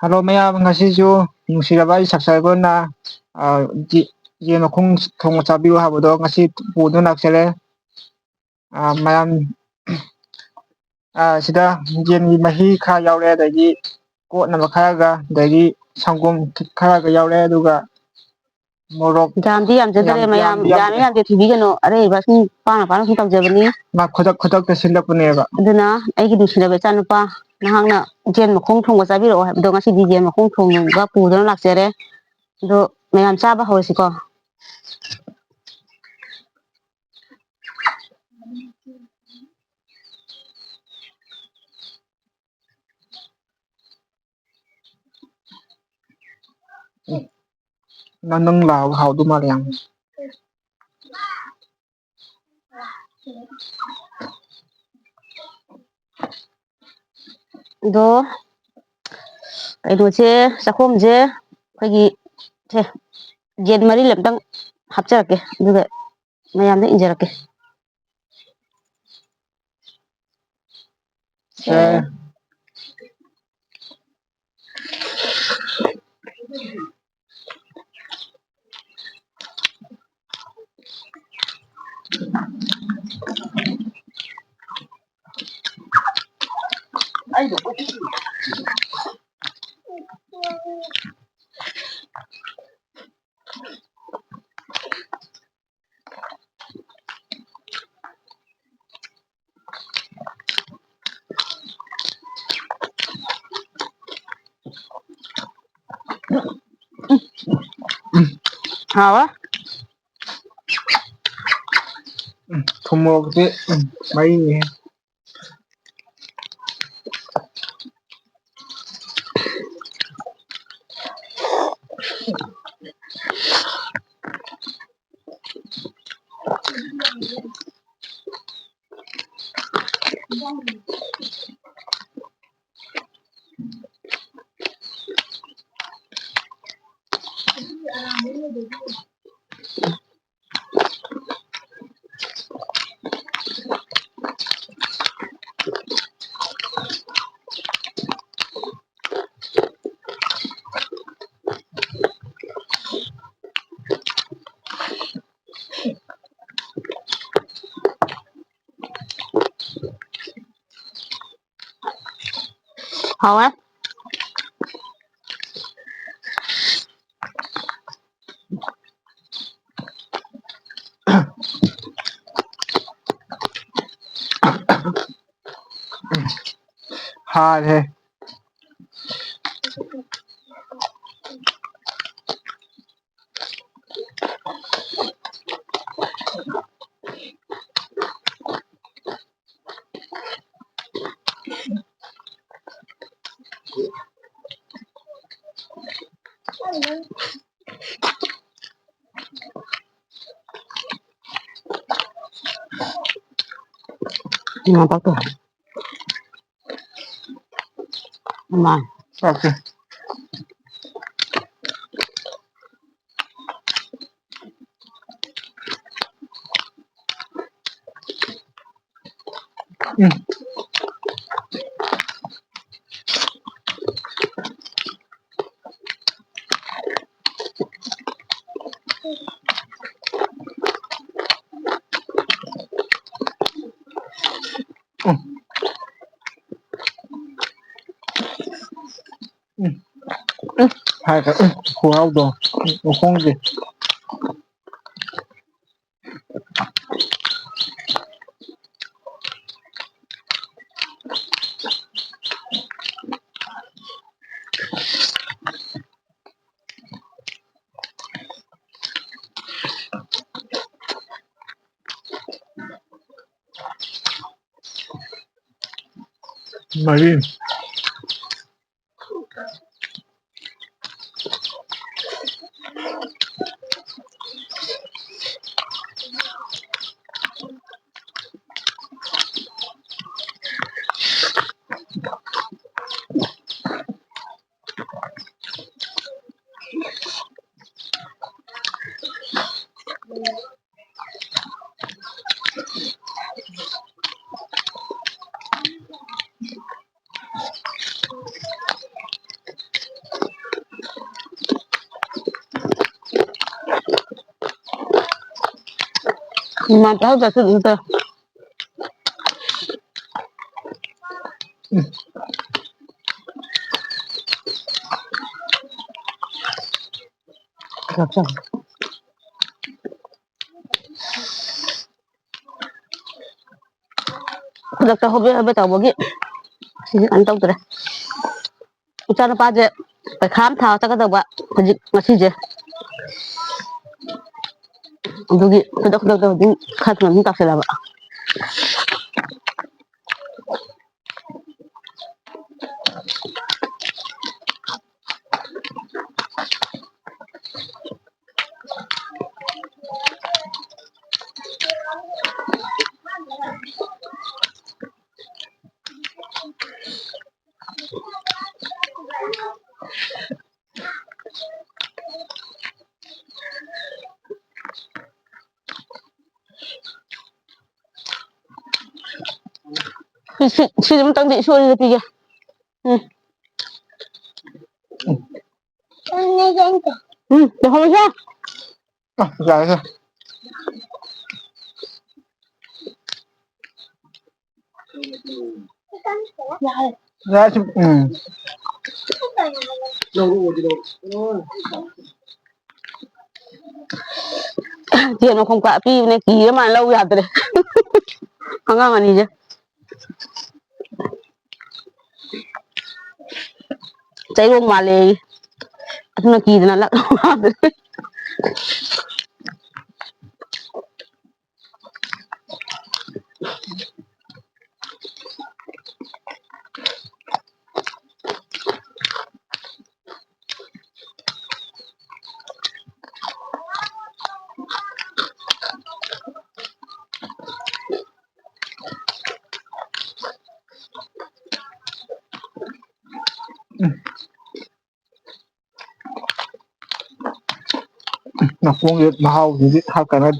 Hello ꯃꯌꯥꯝ ꯉꯁꯤꯁꯨ ꯅꯨꯡꯁꯤꯔꯕ ꯑꯩ ꯁꯕꯁꯀ꯭ꯔꯥꯏꯕꯔꯅ ꯌꯦꯟ ꯃꯈꯣꯡ ꯊꯣꯡꯕ ꯆꯥꯕꯤꯌꯨ ꯍꯥꯏꯕꯗꯣ ꯉꯁꯤ ꯄꯨꯗꯨꯅ ꯂꯥꯛꯆꯔꯦ ꯃꯌꯥꯝ ꯁꯤꯗ ꯌꯦꯟꯒꯤ ꯃꯍꯤ ꯈꯔ ꯌꯥꯎꯔꯦ ꯑꯗꯒꯤ ꯀꯣꯠꯅꯕ ꯈꯔꯒ ꯑꯗꯒꯤ ꯁꯪꯒꯣꯝ ꯈꯔꯒ ꯌꯥꯎꯔꯦ ꯑꯗꯨꯒ ꯃꯣꯔꯣꯛ ꯌꯥꯝꯗꯤ ꯌꯥꯝꯖꯗ꯭ꯔꯦ ꯃꯌꯥꯝ ꯌꯥꯝꯗꯤ ꯌꯥꯝꯃꯤ ꯌꯥꯝꯗ꯭ꯔꯦ ꯌꯥꯝꯗꯦ ꯊꯤꯕꯤꯒꯅꯨ ꯑꯔꯩꯕ ꯁꯨꯝ ꯄꯥꯡꯅ ꯁꯨꯝ ꯇꯧꯖꯕꯅꯤ ꯃꯥ ꯈꯨꯗꯛꯇ ꯁꯤꯜꯂꯛꯄꯅꯦꯕ ꯑꯗꯨꯅ ꯑꯩꯒꯤ ꯅꯨꯡꯁꯤꯔꯕ ꯏꯆꯥꯅꯨꯄꯥ ꯅꯍꯥꯛꯅ ꯌꯦꯟ ꯃꯈꯣꯡ ꯊꯣꯡꯕ ꯆꯥꯕꯤꯔꯛꯑꯣ ꯍꯥꯏꯕꯗꯣ ꯉꯁꯤꯗꯤ ꯌꯦꯟ ꯃꯈꯣꯡ ꯊꯣꯡꯕ ꯄꯨꯗꯨꯅ ꯂꯥꯛꯆꯔꯦ ꯑꯗꯣ ꯃꯌꯥꯝ ꯆꯥꯕ ꯍꯧꯔꯁꯤꯀꯣ ꯅꯪ ꯂꯥꯎꯕ ꯍꯥꯎꯗꯧ ꯃꯥꯜꯂꯦ ꯌꯥꯝ ꯑꯗꯣ ꯀꯩꯅꯣꯁꯦ ꯆꯥꯛꯈꯣꯝꯁꯦ ꯑꯩꯈꯣꯏꯒꯤ ꯌꯦꯟ ꯃꯔꯤꯜ ꯑꯝꯇꯪ ꯍꯥꯞꯆꯔꯛꯀꯦ ꯑꯗꯨꯒ ꯃꯌꯥꯝꯗ ꯏꯟꯖꯔꯛꯀꯦ ꯁꯦ ꯁꯦ ꯍꯥꯎꯔꯦ ꯊꯨꯝ ꯃꯣꯔꯣꯛꯇꯤ ꯃꯩꯅꯤꯍꯦ ꯍꯥꯎꯔꯦ ꯍꯥꯔꯦ ꯅꯄꯥꯛꯄꯤ ꯏꯃꯥ ꯆꯥꯛꯁꯦ ꯈꯨꯍꯥꯎꯗꯣ ꯃꯈꯣꯡꯒꯤ ꯃꯔꯤꯟ mà tao giờ tự tao gặp sao được tao không biết tao bao nhiêu xin ăn tao rồi cho nó ba giờ phải khám thảo tao cái đầu bạ cái gì mà xin gì 저기 그닥 카드만 딱 쓰라 봐. 지금 딱 내 소리를 비게. 응. 응, 내 화면 샤. Dài thôi. Dài chứ. Tiền nó không quả pi này ký mà lâu rồi đấy. Không ngang mà gì chứ. Cháy luôn mà lì. Nó ký nó lắc. Nó cũng như màu thì biết hai cái này.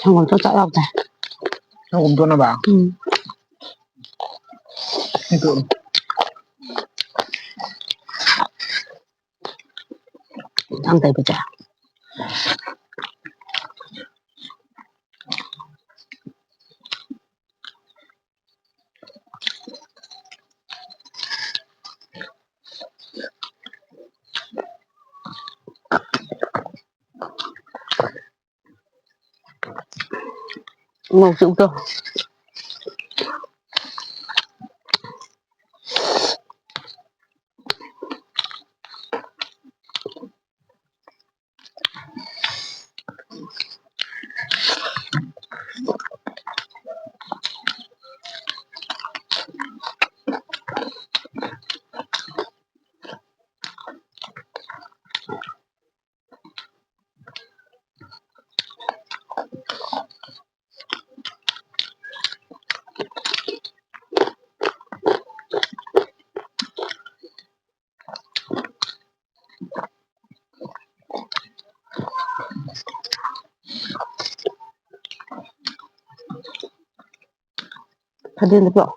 Không còn cho chạy đâu rồi. Nó cũng tốt nó bảo. Cái tượng. Ăn tay bây giờ. Ngầu chịu cơ. ꯈꯗꯦꯟꯗ ꯄꯤꯔꯛꯑꯣ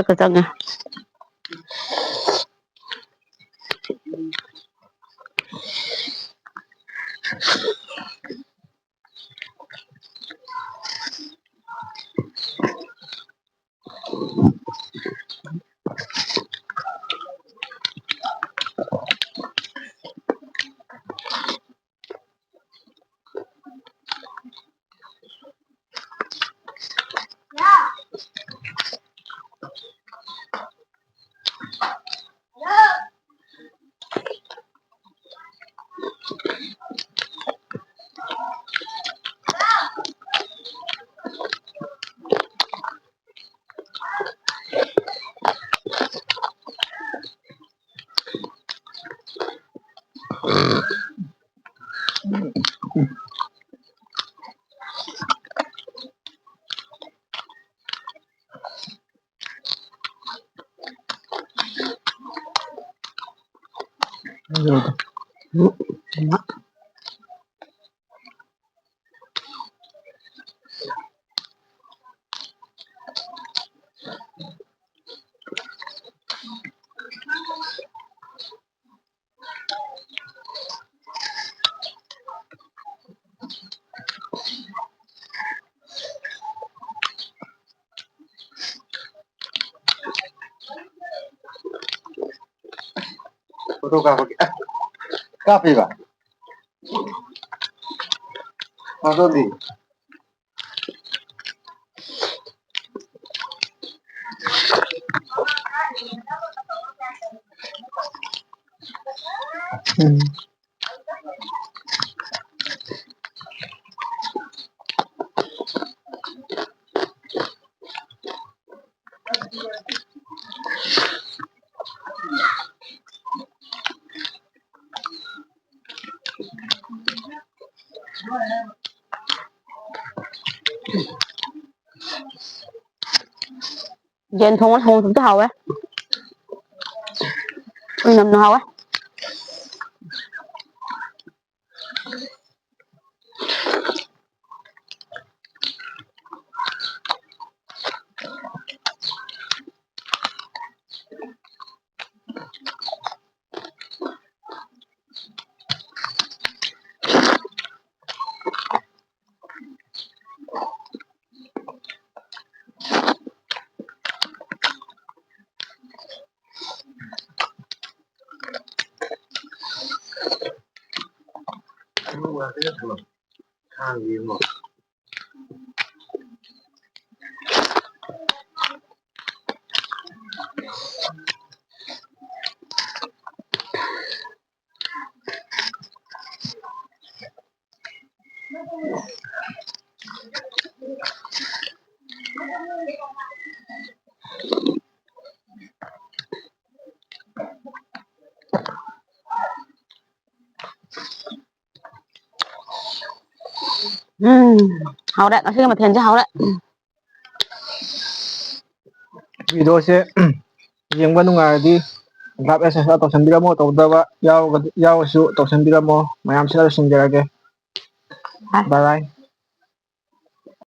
ꯈꯔ ꯆꯪꯉꯦ Foto kapan? Kapan ba? Foto di. ꯌꯦꯟ ꯊꯣꯡꯉ ꯊꯣꯡꯕꯁꯨ ꯍꯥꯎꯋꯦ ꯅꯝꯅ ꯍꯥꯎꯋꯦ ꯍꯥꯎꯔꯦ ꯉꯁꯤꯒꯤ ꯃꯊꯦꯜꯁꯦ ꯍꯥꯎꯔꯦ ꯚꯤꯗꯤꯑꯣꯁꯦ ꯌꯦꯡꯕ ꯅꯨꯡꯉꯥꯏꯔꯗꯤ ꯇꯧꯁꯟꯕꯤꯔꯝꯃꯣ ꯇꯧꯗꯕ ꯌꯥꯎꯔꯁꯨ ꯇꯧꯁꯟꯕꯤꯔꯝꯃꯣ ꯃꯌꯥꯝ ꯁꯤꯅ ꯂꯣꯏꯁꯤꯟꯖꯔꯒꯦ ꯕꯥꯏ ꯕꯥꯏ